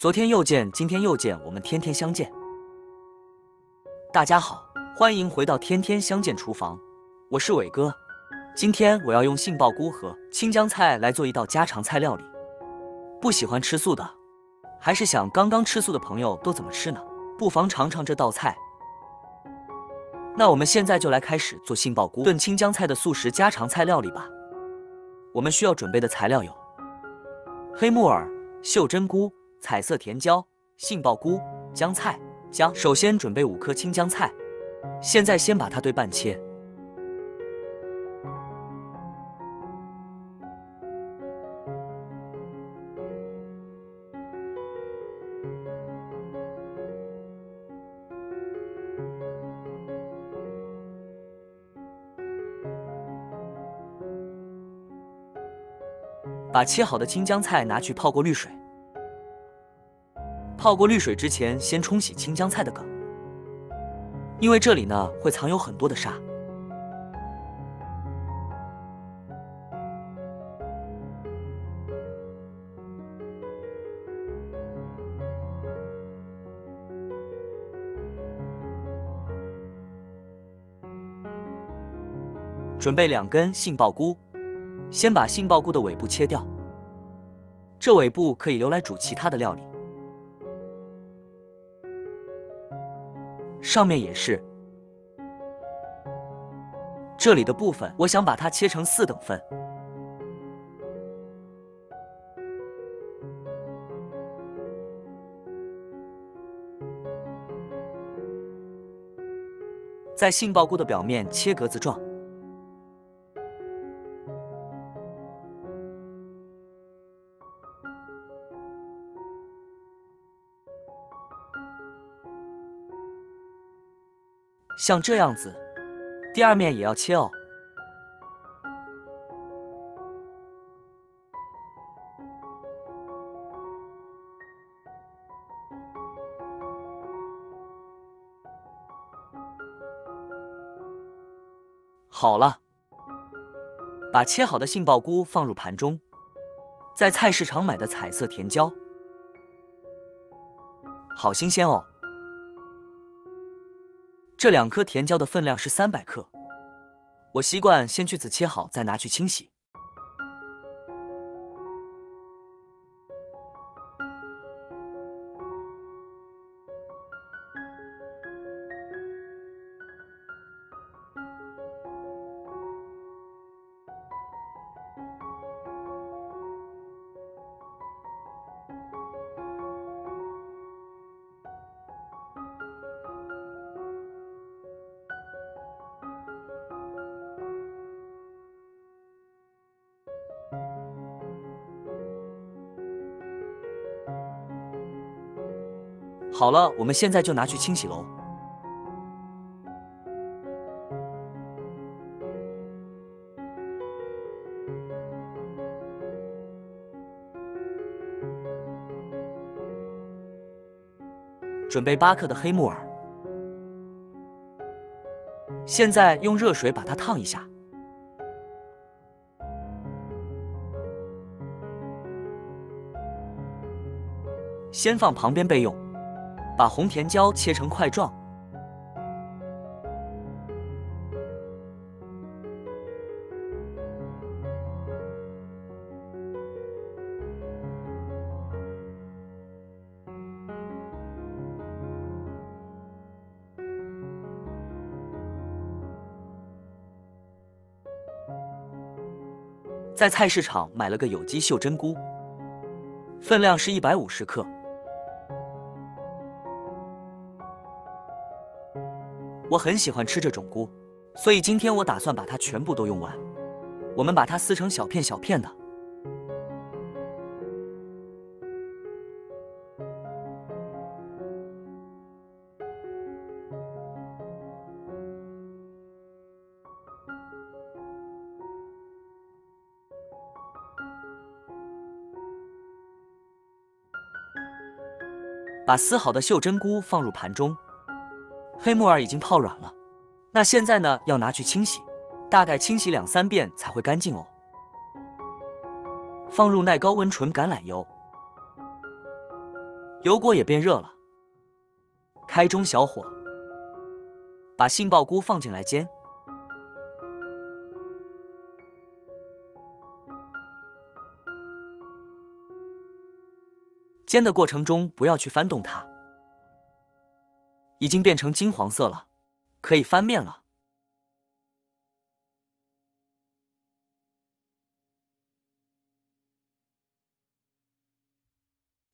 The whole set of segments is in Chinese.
昨天又见，今天又见，我们天天相见。大家好，欢迎回到天天相见厨房，我是伟哥。今天我要用杏鲍菇和青江菜来做一道家常菜料理。不喜欢吃素的，还是想刚刚吃素的朋友都怎么吃呢？不妨尝尝这道菜。那我们现在就来开始做杏鲍菇炖青江菜的素食家常菜料理吧。我们需要准备的材料有黑木耳、袖珍菇、彩色甜椒、杏鲍菇、姜菜、姜。首先准备5颗青江菜，现在先把它对半切。把切好的青江菜拿去泡过滤水。泡过滤水之前，先冲洗青江菜的梗，因为这里呢会藏有很多的沙。准备2根杏鲍菇。先把杏鲍菇的尾部切掉，这尾部可以留来煮其他的料理。上面也是，这里的部分我想把它切成4等份。在杏鲍菇的表面切格子状。像这样子，第2面也要切哦。好了，把切好的杏鲍菇放入盘中，在菜市场买的彩色甜椒，好新鲜哦。这2颗甜椒的分量是300克，我习惯先去籽切好，再拿去清洗。好了，我们现在就拿去清洗喽。准备8克的黑木耳，现在用热水把它烫一下。先放旁边备用。把红甜椒切成块状，在菜市场买了个有机袖珍菇，分量是150克。我很喜欢吃这种菇，所以今天我打算把它全部都用完。我们把它撕成小片小片的。把撕好的袖珍菇放入盘中。黑木耳已经泡软了，那现在呢要拿去清洗，大概清洗2、3遍才会干净哦。放入耐高温纯橄榄油，油锅也变热了，开中小火，把杏鲍菇放进来煎。煎的过程中不要去翻动它，已经变成金黄色了，可以翻面了。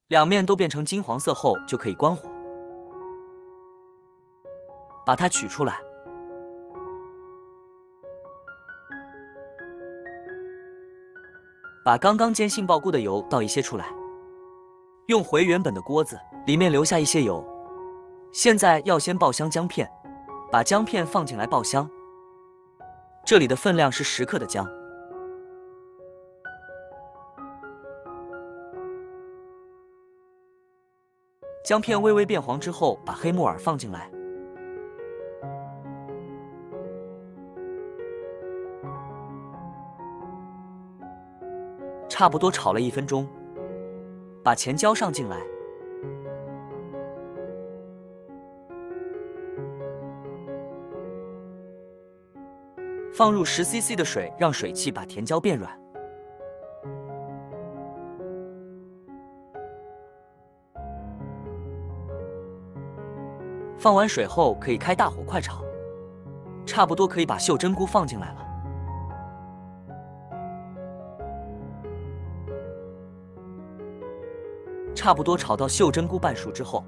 两面都变成金黄色后，就可以关火，把它取出来。把刚刚煎杏鲍菇的油倒一些出来，用回原本的锅子，里面留下一些油。现在要先爆香姜片，把姜片放进来爆香。这里的分量是10克的姜。姜片微微变黄之后，把黑木耳放进来，差不多炒了1分钟，把钱椒上进来，放入10cc 的水，让水汽把甜椒变软。放完水后，可以开大火快炒，差不多可以把袖珍菇放进来了。差不多炒到袖珍菇半熟之后，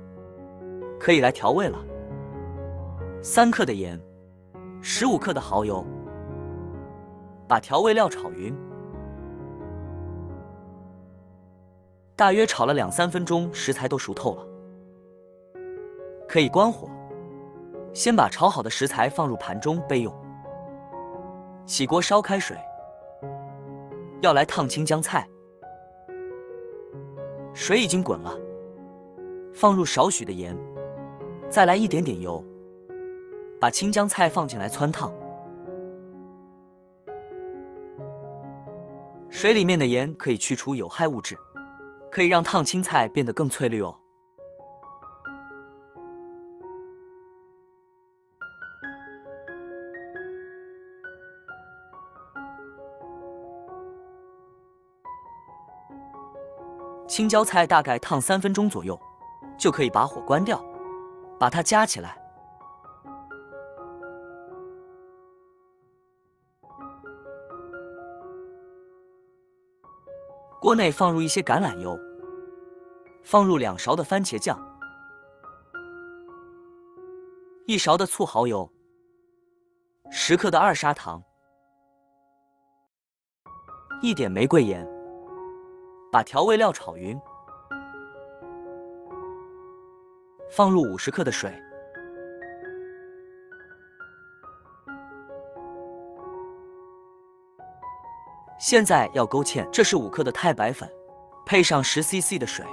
可以来调味了。3克的盐，15克的蚝油，把调味料炒匀。大约炒了2-3分钟，食材都熟透了。可以关火，先把炒好的食材放入盘中备用。起锅烧开水，要来烫青江菜。水已经滚了，放入少许的盐，再来一点点油，把青江菜放进来汆烫。水里面的盐可以去除有害物质，可以让烫青菜变得更翠绿哦。青椒菜大概烫3分钟左右，就可以把火关掉，把它夹起来。锅内放入一些橄榄油，放入2勺的番茄酱，1勺的醋蚝油，10克的2砂糖，1点玫瑰盐。把调味料炒匀，放入50克的水，现在要勾芡，这是5克的太白粉，配上10cc 的水，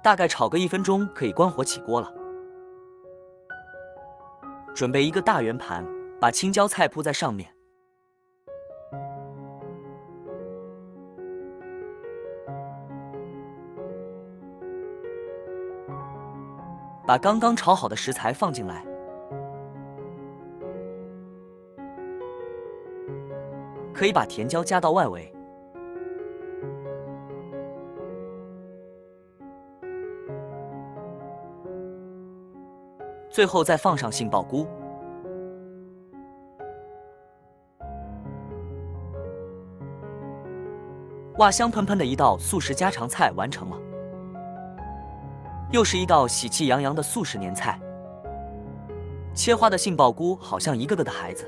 大概炒个1分钟，可以关火起锅了。准备一个大圆盘，把青椒菜铺在上面。把刚刚炒好的食材放进来，可以把甜椒加到外围，最后再放上杏鲍菇。哇，香喷喷的一道素食家常菜完成了。又是一道喜气洋洋的素食年菜。切花的杏鲍菇好像一个个的孩子。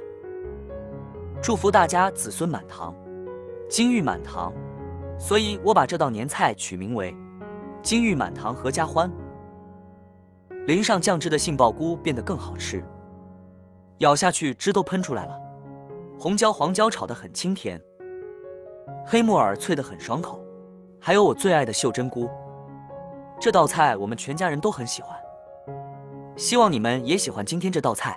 祝福大家子孙满堂，金玉满堂。所以我把这道年菜取名为“金玉满堂阖家欢”。淋上酱汁的杏鲍菇变得更好吃，咬下去汁都喷出来了。红椒、黄椒炒得很清甜，黑木耳脆得很爽口，还有我最爱的袖珍菇。这道菜我们全家人都很喜欢，希望你们也喜欢今天这道菜。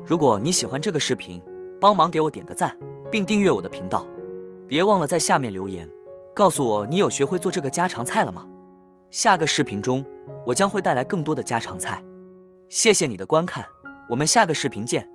如果你喜欢这个视频，帮忙给我点个赞，并订阅我的频道，别忘了在下面留言，告诉我你有学会做这个家常菜了吗？下个视频中，我将会带来更多的家常菜。谢谢你的观看，我们下个视频见。